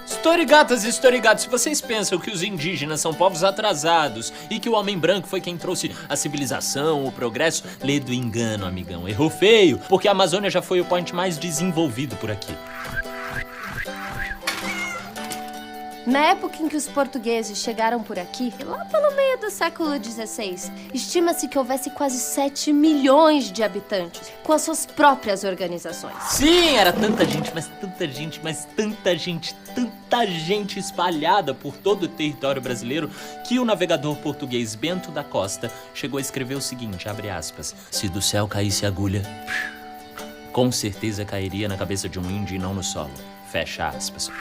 Historigatas e historigados, se vocês pensam que os indígenas são povos atrasados e que o homem branco foi quem trouxe a civilização, o progresso, lê do engano, amigão. Errou feio, porque a Amazônia já foi o point mais desenvolvido por aqui. Na época em que os portugueses chegaram por aqui, lá pelo meio do século XVI, estima-se que houvesse quase 7 milhões de habitantes, com as suas próprias organizações. Sim, era tanta gente, mas tanta gente, mas tanta gente espalhada por todo o território brasileiro, que o navegador português Bento da Costa chegou a escrever o seguinte, abre aspas, se do céu caísse agulha, com certeza cairia na cabeça de um índio e não no solo, fecha aspas.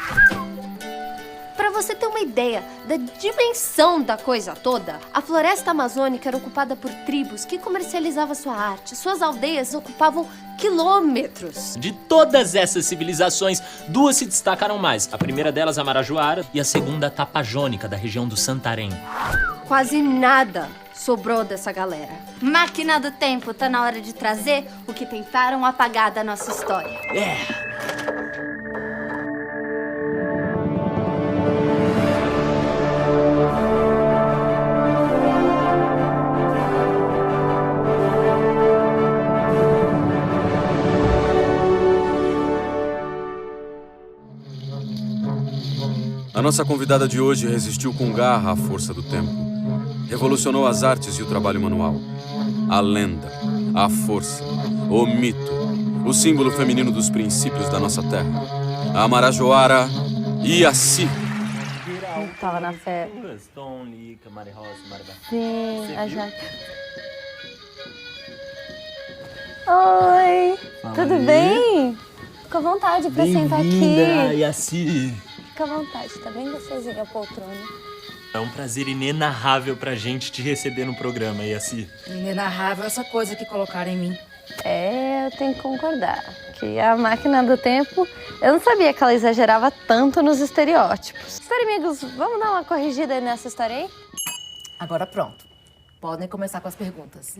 Para você ter uma ideia da dimensão da coisa toda, a floresta amazônica era ocupada por tribos que comercializavam sua arte. Suas aldeias ocupavam quilômetros. De todas essas civilizações, duas se destacaram mais. A primeira delas, a Marajoara, e a segunda, a Tapajônica, da região do Santarém. Quase nada sobrou dessa galera. Máquina do tempo, tá na hora de trazer o que tentaram apagar da nossa história. A nossa convidada de hoje resistiu com garra à força do tempo. Revolucionou as artes e o trabalho manual. A lenda, a força, o mito, o símbolo feminino dos princípios da nossa terra. A Marajoara Yaci. Tava na fé. Sim, a Jaque. Oi, tudo bem? Fica à vontade pra sentar aqui. Yaci. Fica à vontade, tá bem gostosinha a poltrona. É um prazer inenarrável pra gente te receber no programa, Yaci. Inenarrável essa coisa que colocaram em mim. É, eu tenho que concordar. Que a máquina do tempo, eu não sabia que ela exagerava tanto nos estereótipos. História, amigos, vamos dar uma corrigida aí nessa história aí? Agora pronto. Podem começar com as perguntas.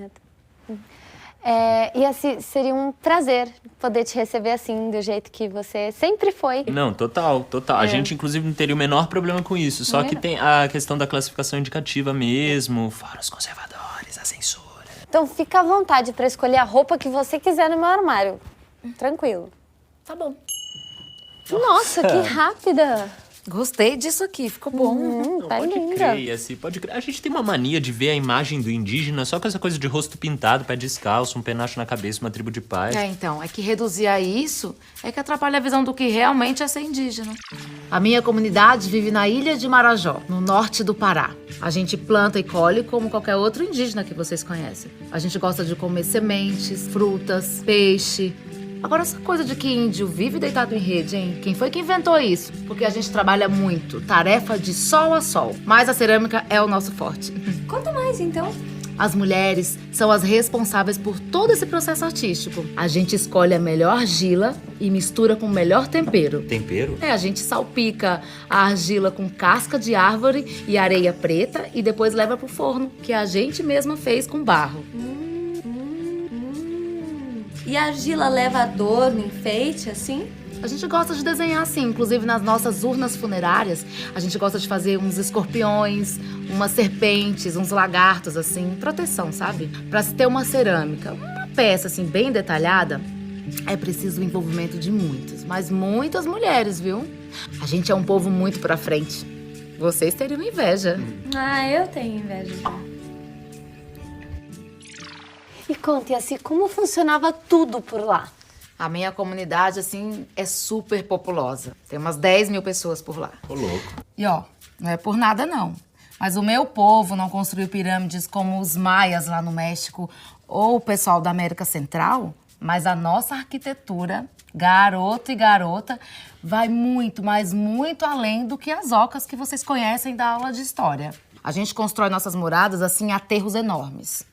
E assim, seria um prazer poder te receber assim, do jeito que você sempre foi. Não, total. A gente, inclusive, não teria o menor problema com isso. Só que tem a questão da classificação indicativa mesmo, fora os conservadores, a censura. Então fica à vontade pra escolher a roupa que você quiser no meu armário. Tranquilo. Tá bom. Nossa, que rápida! Gostei disso aqui, ficou bom. Tá Pode linda. crer, Yaci, pode crer. A gente tem uma mania de ver a imagem do indígena só com essa coisa de rosto pintado, pé descalço, um penacho na cabeça, uma tribo de paz. Então, é que reduzir a isso é que atrapalha a visão do que realmente é ser indígena. A minha comunidade vive na ilha de Marajó, no norte do Pará. A gente planta e colhe como qualquer outro indígena que vocês conhecem. A gente gosta de comer sementes, frutas, peixe. Agora, essa coisa de que índio vive deitado em rede, hein? Quem foi que inventou isso? Porque a gente trabalha muito, tarefa de sol a sol. Mas a cerâmica é o nosso forte. Conta mais, então. As mulheres são as responsáveis por todo esse processo artístico. A gente escolhe a melhor argila e mistura com o melhor tempero. Tempero? A gente salpica a argila com casca de árvore e areia preta e depois leva pro forno, que a gente mesma fez com barro. E a argila leva adorno, enfeite, assim? A gente gosta de desenhar assim, inclusive nas nossas urnas funerárias, a gente gosta de fazer uns escorpiões, umas serpentes, uns lagartos, assim, proteção, sabe? Pra se ter uma cerâmica, uma peça, assim, bem detalhada, é preciso o envolvimento de muitas, mas muitas mulheres, viu? A gente é um povo muito pra frente. Vocês teriam inveja. Ah, eu tenho inveja já. E conte, assim, como funcionava tudo por lá? A minha comunidade, assim, é super populosa. Tem umas 10 mil pessoas por lá. Ô, louco. E ó, não é por nada não, mas o meu povo não construiu pirâmides como os maias lá no México ou o pessoal da América Central, mas a nossa arquitetura, garoto e garota, vai muito, mas muito além do que as ocas que vocês conhecem da aula de história. A gente constrói nossas moradas, assim, em aterros enormes.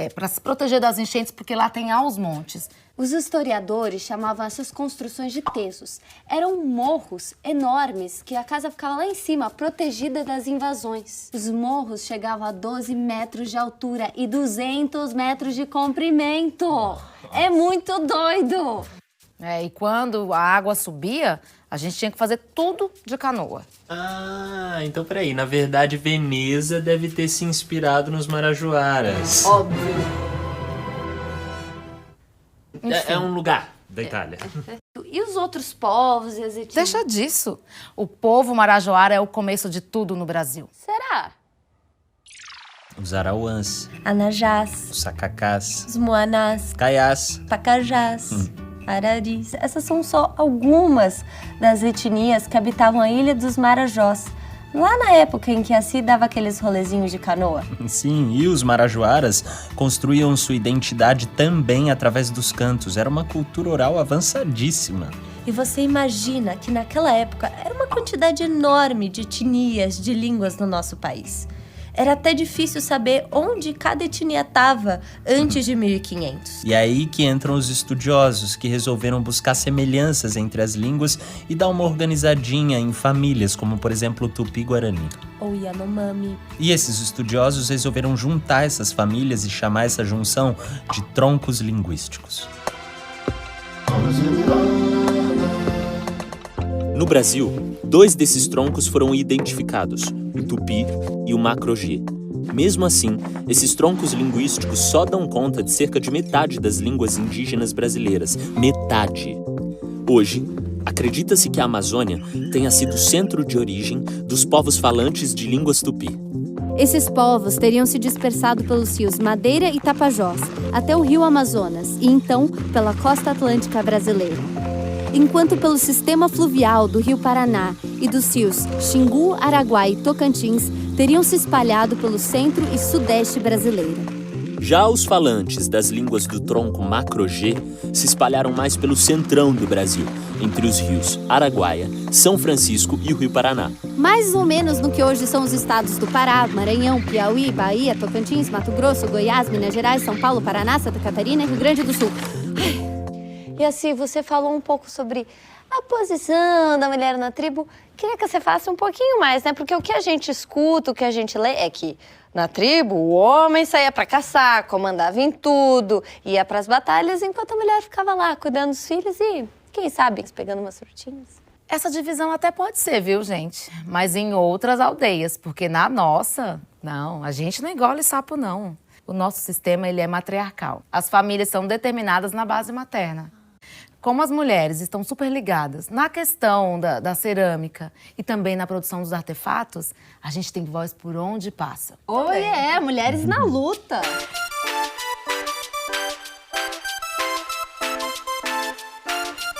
para se proteger das enchentes, porque lá tem aos montes. Os historiadores chamavam essas construções de terços. Eram morros enormes que a casa ficava lá em cima, protegida das invasões. Os morros chegavam a 12 metros de altura e 200 metros de comprimento. É muito doido! E quando a água subia, a gente tinha que fazer tudo de canoa. Ah, então peraí. Na verdade, Veneza deve ter se inspirado nos marajoaras. Óbvio. É um lugar da Itália. E os outros povos e as etnias? Deixa disso. O povo marajoara é o começo de tudo no Brasil. Será? Os arauãs, Anajás, os sacacás, os muanás, caiás. pacajás, araris. Essas são só algumas das etnias que habitavam a Ilha dos Marajós, lá na época em que a Si dava aqueles rolezinhos de canoa. Sim, e os marajoaras construíam sua identidade também através dos cantos. Era uma cultura oral avançadíssima. E você imagina que naquela época era uma quantidade enorme de etnias, de línguas no nosso país. Era até difícil saber onde cada etnia estava antes de 1500. E é aí que entram os estudiosos, que resolveram buscar semelhanças entre as línguas e dar uma organizadinha em famílias, como por exemplo o Tupi-Guarani. Ou Yanomami. E esses estudiosos resolveram juntar essas famílias e chamar essa junção de troncos linguísticos. No Brasil, 2 desses troncos foram identificados, o Tupi e o Macro-G. Mesmo assim, esses troncos linguísticos só dão conta de cerca de metade das línguas indígenas brasileiras. Metade! Hoje, acredita-se que a Amazônia tenha sido o centro de origem dos povos falantes de línguas tupi. Esses povos teriam se dispersado pelos rios Madeira e Tapajós, até o rio Amazonas e então pela costa atlântica brasileira. Enquanto pelo sistema fluvial do rio Paraná e dos rios Xingu, Araguaia e Tocantins teriam se espalhado pelo centro e sudeste brasileiro. Já os falantes das línguas do tronco Macro-G se espalharam mais pelo centrão do Brasil, entre os rios Araguaia, São Francisco e o rio Paraná. Mais ou menos no que hoje são os estados do Pará, Maranhão, Piauí, Bahia, Tocantins, Mato Grosso, Goiás, Minas Gerais, São Paulo, Paraná, Santa Catarina e Rio Grande do Sul. E assim, você falou um pouco sobre a posição da mulher na tribo. Queria que você falasse um pouquinho mais, né? Porque o que a gente escuta, o que a gente lê é que na tribo o homem saía pra caçar, comandava em tudo, ia pras batalhas, enquanto a mulher ficava lá cuidando dos filhos e, quem sabe, pegando umas frutinhas. Essa divisão até pode ser, viu, gente? Mas em outras aldeias, porque na nossa, não, a gente não engole sapo, não. O nosso sistema, ele é matriarcal. As famílias são determinadas na base materna. Como as mulheres estão super ligadas na questão da cerâmica e também na produção dos artefatos, a gente tem voz por onde passa. Mulheres na luta!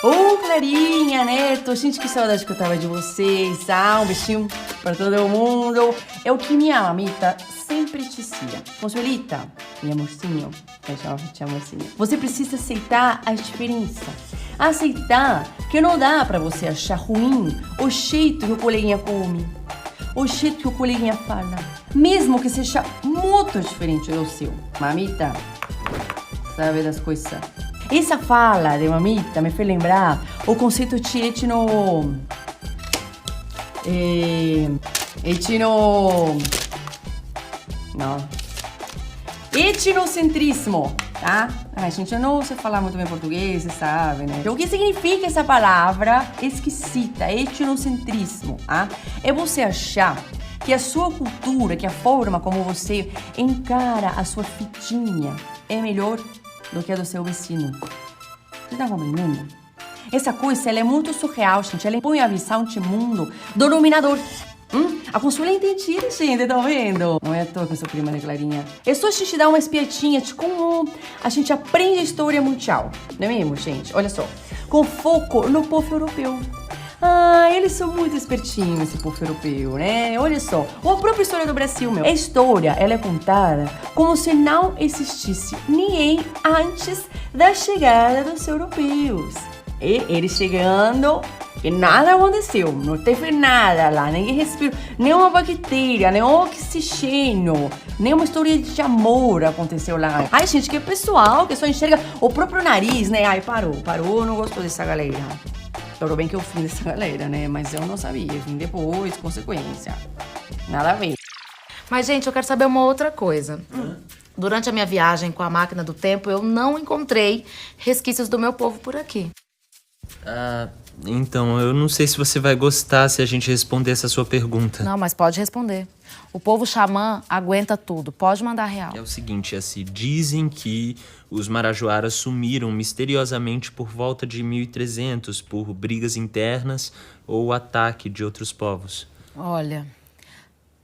Ô, Clarinha, Neto, gente, que saudade que eu tava de vocês, um beijinho pra todo mundo. É o que minha mamita sempre dizia. Consuelita, meu amorzinho, eu chamo de amorzinho. Você precisa aceitar a diferença. Aceitar que não dá pra você achar ruim o jeito que o coleguinha come, o jeito que o coleguinha fala, mesmo que seja muito diferente do seu. Mamita, sabe das coisas. Essa fala de mamita me fez lembrar o conceito de etnocentrismo, tá? Ai, gente, eu não sei falar muito bem português, você sabe, né? Então, o que significa essa palavra esquisita, etnocentrismo, tá? É você achar que a sua cultura, que a forma como você encara a sua fitinha é melhor do que a do seu vecino. Você tá compreendendo? Essa coisa, ela é muito surreal, gente. Ela impõe a visão de mundo do dominador. A Consuela é entendida, gente, tá vendo? Não é à toa que eu sou prima da Clarinha. É só a gente dar uma espiadinha de como a gente aprende a história mundial. Não é mesmo, gente? Olha só. Com foco no povo europeu. Eles são muito espertinhos, esse povo europeu, né? Olha só, ou a própria história do Brasil, meu. A história, ela é contada como se não existisse ninguém antes da chegada dos europeus. E eles chegando, E nada aconteceu, não teve nada lá, ninguém respirou, nenhuma bactéria, nenhum oxigênio, nenhuma história de amor aconteceu lá. Ai, gente, que pessoal que só enxerga o próprio nariz, né? Ai, parou, não gostou dessa galera. Tudo bem que eu fui dessa galera, né? Mas eu não sabia, vim depois, consequência. Nada a ver. Mas, gente, eu quero saber uma outra coisa. Durante a minha viagem com a máquina do tempo, eu não encontrei resquícios do meu povo por aqui. Então, eu não sei se você vai gostar se a gente responder essa sua pergunta. Não, mas pode responder. O povo xamã aguenta tudo. Pode mandar real. É o seguinte, assim, dizem que os marajoaras sumiram misteriosamente por volta de 1300 por brigas internas ou ataque de outros povos. Olha,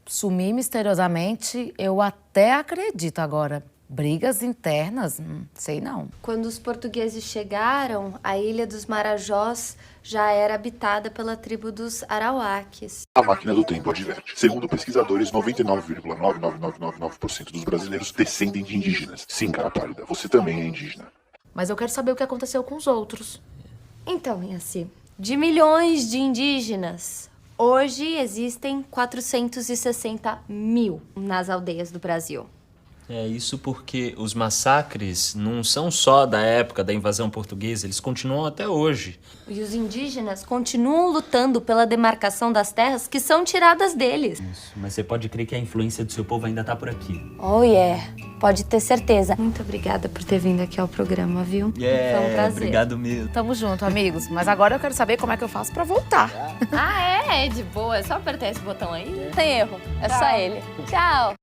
sumir misteriosamente, eu até acredito agora. Brigas internas, sei não. Quando os portugueses chegaram, a ilha dos Marajós já era habitada pela tribo dos Arawakes. A máquina do tempo adverte. Segundo pesquisadores, 99,99999% dos brasileiros descendem de indígenas. Sim, cara pálida, você também é indígena. Mas eu quero saber o que aconteceu com os outros. Então, Yaci, de milhões de indígenas, hoje existem 460 mil nas aldeias do Brasil. É isso porque os massacres não são só da época da invasão portuguesa, eles continuam até hoje. E os indígenas continuam lutando pela demarcação das terras que são tiradas deles. Isso, mas você pode crer que a influência do seu povo ainda tá por aqui. Oh, yeah. Pode ter certeza. Muito obrigada por ter vindo aqui ao programa, viu? Foi um prazer. Obrigado mesmo. Tamo junto, amigos. Mas agora eu quero saber como é que eu faço pra voltar. Ah, é? De boa. É só apertar esse botão aí. Não tem erro. É só ele. Tchau.